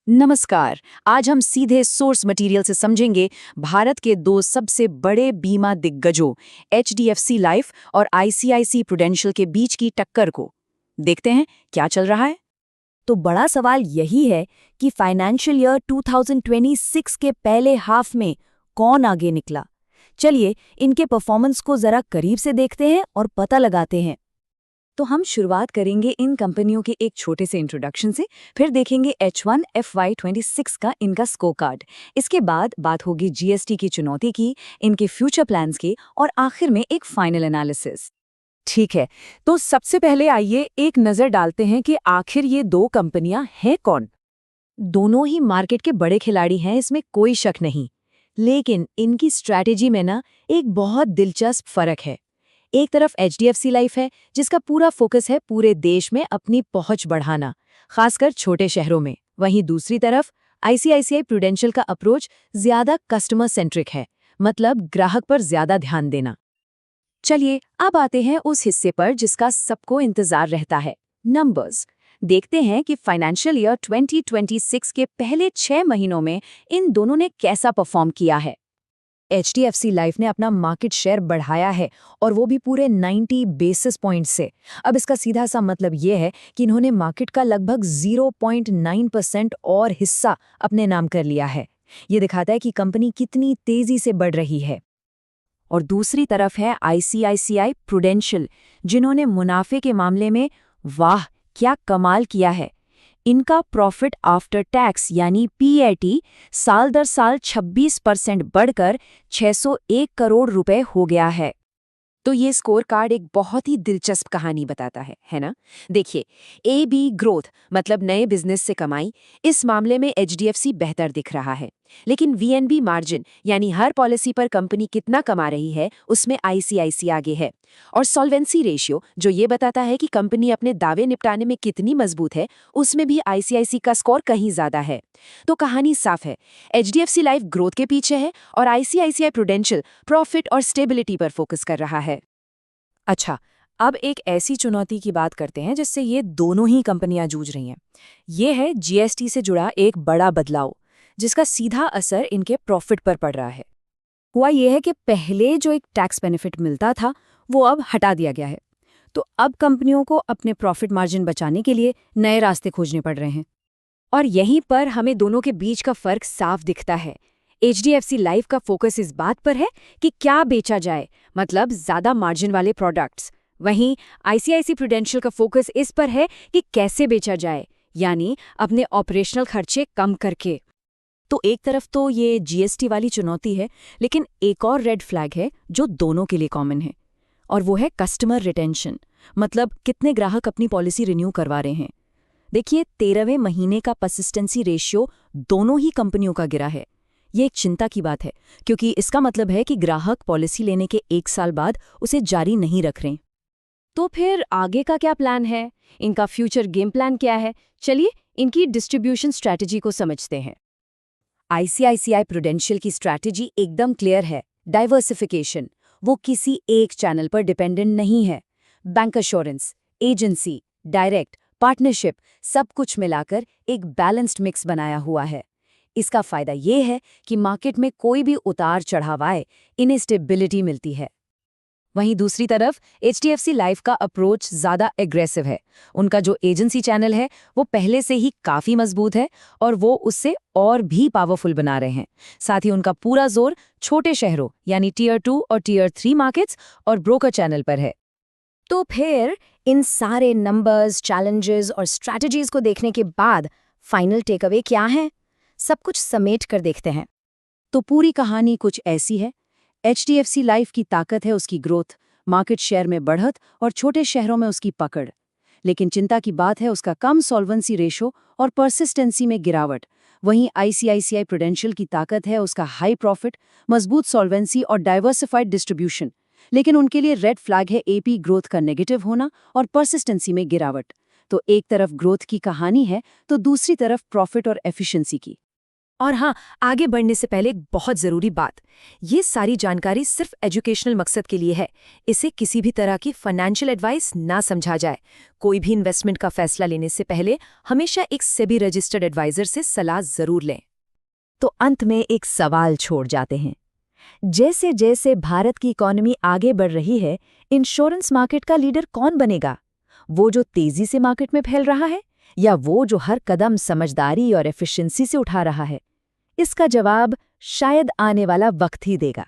नमस्कार। आज हम सीधे सोर्स मटेरियल से समझेंगे भारत के दो सबसे बड़े बीमा दिग्गजों एचडीएफसी लाइफ और आईसीआईसी प्रूडेंशियल के बीच की टक्कर को। देखते हैं क्या चल रहा है। तो बड़ा सवाल यही है कि फाइनेंशियल ईयर 2026 के पहले हाफ में कौन आगे निकला। चलिए इनके परफॉर्मेंस को जरा करीब से देखते हैं और पता लगाते हैं। तो हम शुरुआत करेंगे इन कंपनियों के एक छोटे से इंट्रोडक्शन से, फिर देखेंगे H1 FY26 का इनका स्कोर कार्ड। इसके बाद बात होगी जीएसटी की चुनौती की, इनके फ्यूचर प्लान्स की और आखिर में एक फाइनल एनालिसिस। ठीक है, तो सबसे पहले आइए एक नज़र डालते हैं कि आखिर ये दो कंपनियां हैं कौन। दोनों ही मार्केट के बड़े खिलाड़ी हैं, इसमें कोई शक नहीं। लेकिन इनकी स्ट्रैटेजी में ना एक बहुत दिलचस्प फर्क है। एक तरफ एचडीएफसी लाइफ है जिसका पूरा फोकस है पूरे देश में अपनी पहुंच बढ़ाना, खासकर छोटे शहरों में। वहीं दूसरी तरफ आईसीआईसीआई प्रूडेंशियल का अप्रोच ज्यादा कस्टमर सेंट्रिक है, मतलब ग्राहक पर ज्यादा ध्यान देना। चलिए अब आते हैं उस हिस्से पर जिसका सबको इंतजार रहता है, नंबर्स। देखते हैं कि फाइनेंशियल ईयर 2026 के पहले 6 महीनों में इन दोनों ने कैसा परफॉर्म किया है। एचडीएफसी लाइफ ने अपना मार्केट शेयर बढ़ाया है और वो भी पूरे 90 बेसिस पॉइंट से। अब इसका सीधा सा मतलब ये है कि इन्होंने मार्केट का लगभग 0.9% और हिस्सा अपने नाम कर लिया है। ये दिखाता है कि कंपनी कितनी तेजी से बढ़ रही है। और दूसरी तरफ है आईसीआईसीआई प्रूडेंशियल, जिन्होंने मुनाफे के मामले में वाह क्या कमाल किया है। इनका प्रॉफिट आफ्टर टैक्स यानी पीएटी साल दर साल 26% बढ़कर 601 करोड़ रुपए हो गया है। तो ये स्कोर कार्ड एक बहुत ही दिलचस्प कहानी बताता है ना? देखिए, ए बी ग्रोथ मतलब नए बिजनेस से कमाई, इस मामले में एचडीएफसी बेहतर दिख रहा है। लेकिन वीएनबी मार्जिन यानी हर पॉलिसी पर कंपनी कितना कमा रही है, उसमें आईसीआईसी आगे है। और सॉल्वेंसी रेशियो जो ये बताता है कि कंपनी अपने दावे निपटाने में कितनी मजबूत है, उसमें भी आईसीआईसी का स्कोर कहीं ज्यादा है। तो कहानी साफ है, एचडीएफसी लाइफ ग्रोथ के पीछे है और आईसीआईसीआई प्रूडेंशियल प्रॉफिट और स्टेबिलिटी पर फोकस कर रहा है। अच्छा, अब एक ऐसी चुनौती की बात करते हैं जिससे ये दोनों ही कंपनियां जूझ रही हैं। ये है जीएसटी से जुड़ा एक बड़ा बदलाव, जिसका सीधा असर इनके प्रॉफिट पर पड़ रहा है। हुआ ये है कि पहले जो एक टैक्स बेनिफिट मिलता था वो अब हटा दिया गया है। तो अब कंपनियों को अपने प्रॉफिट मार्जिन बचाने के लिए नए रास्ते खोजने पड़ रहे हैं। और यहीं पर हमें दोनों के बीच का फर्क साफ दिखता है। एचडीएफसी लाइफ का फोकस इस बात पर है कि क्या बेचा जाए, मतलब ज्यादा मार्जिन वाले प्रोडक्ट्स। वहीं आईसीआईसी प्रूडेंशियल का फोकस इस पर है कि कैसे बेचा जाए, यानी अपने ऑपरेशनल खर्चे कम करके। तो एक तरफ तो ये जीएसटी वाली चुनौती है, लेकिन एक और रेड फ्लैग है जो दोनों के लिए कॉमन है, और वो है कस्टमर रिटेंशन, मतलब कितने ग्राहक अपनी पॉलिसी रिन्यू करवा रहे हैं। देखिए, 13वें महीने का परसिस्टेंसी रेशियो दोनों ही कंपनियों का गिरा है। ये एक चिंता की बात है, क्योंकि इसका मतलब है कि ग्राहक पॉलिसी लेने के 1 साल बाद उसे जारी नहीं रख रहे। तो फिर आगे का क्या प्लान है, इनका फ्यूचर गेम प्लान क्या है? चलिए इनकी डिस्ट्रीब्यूशन स्ट्रैटेजी को समझते हैं। आईसीआईसीआई प्रूडेंशियल की स्ट्रैटेजी एकदम क्लियर है, डाइवर्सिफिकेशन। वो किसी एक चैनल पर डिपेंडेंट नहीं है। Bank assurance, agency, direct, partnership, सब कुछ मिलाकर एक बैलेंस्ड मिक्स बनाया हुआ है। इसका फायदा ये है कि मार्केट में कोई भी उतार चढ़ाव आए, इन्हें स्टेबिलिटी मिलती है। वहीं दूसरी तरफ एचडीएफसी लाइफ का अप्रोच ज़्यादा एग्रेसिव है। उनका जो एजेंसी चैनल है वो पहले से ही काफ़ी मजबूत है और वो उससे और भी पावरफुल बना रहे हैं। साथ ही उनका पूरा जोर छोटे शहरों यानी टियर 2 और टियर 3 मार्केट्स और ब्रोकर चैनल पर है। तो फिर इन सारे नंबर्स, चैलेंजेस और स्ट्रैटेजीज को देखने के बाद फाइनल टेकअवे क्या है, सब कुछ समेट कर देखते हैं। तो पूरी कहानी कुछ ऐसी है। एचडीएफसी लाइफ की ताकत है उसकी ग्रोथ, मार्केट शेयर में बढ़त और छोटे शहरों में उसकी पकड़। लेकिन चिंता की बात है उसका कम सॉल्वेंसी रेशो और परसिस्टेंसी में गिरावट। वहीं आईसीआईसीआई प्रूडेंशियल की ताकत है उसका हाई प्रॉफिट, मजबूत सॉल्वेंसी और डाइवर्सिफाइड डिस्ट्रीब्यूशन। लेकिन उनके लिए रेड फ्लैग है एपी ग्रोथ का नेगेटिव होना और परसिस्टेंसी में गिरावट। तो एक तरफ ग्रोथ की कहानी है तो दूसरी तरफ प्रॉफिट और एफिशिएंसी की। और हाँ, आगे बढ़ने से पहले एक बहुत ज़रूरी बात, ये सारी जानकारी सिर्फ एजुकेशनल मकसद के लिए है। इसे किसी भी तरह की फाइनेंशियल एडवाइस ना समझा जाए। कोई भी इन्वेस्टमेंट का फैसला लेने से पहले हमेशा एक सेबी रजिस्टर्ड एडवाइजर से सलाह ज़रूर लें। तो अंत में एक सवाल छोड़ जाते हैं। जैसे जैसे भारत की इकॉनमी आगे बढ़ रही है, इंश्योरेंस मार्केट का लीडर कौन बनेगा? वो जो तेजी से मार्केट में फैल रहा है, या वो जो हर कदम समझदारी और एफिशिएंसी से उठा रहा है? इसका जवाब शायद आने वाला वक्त ही देगा।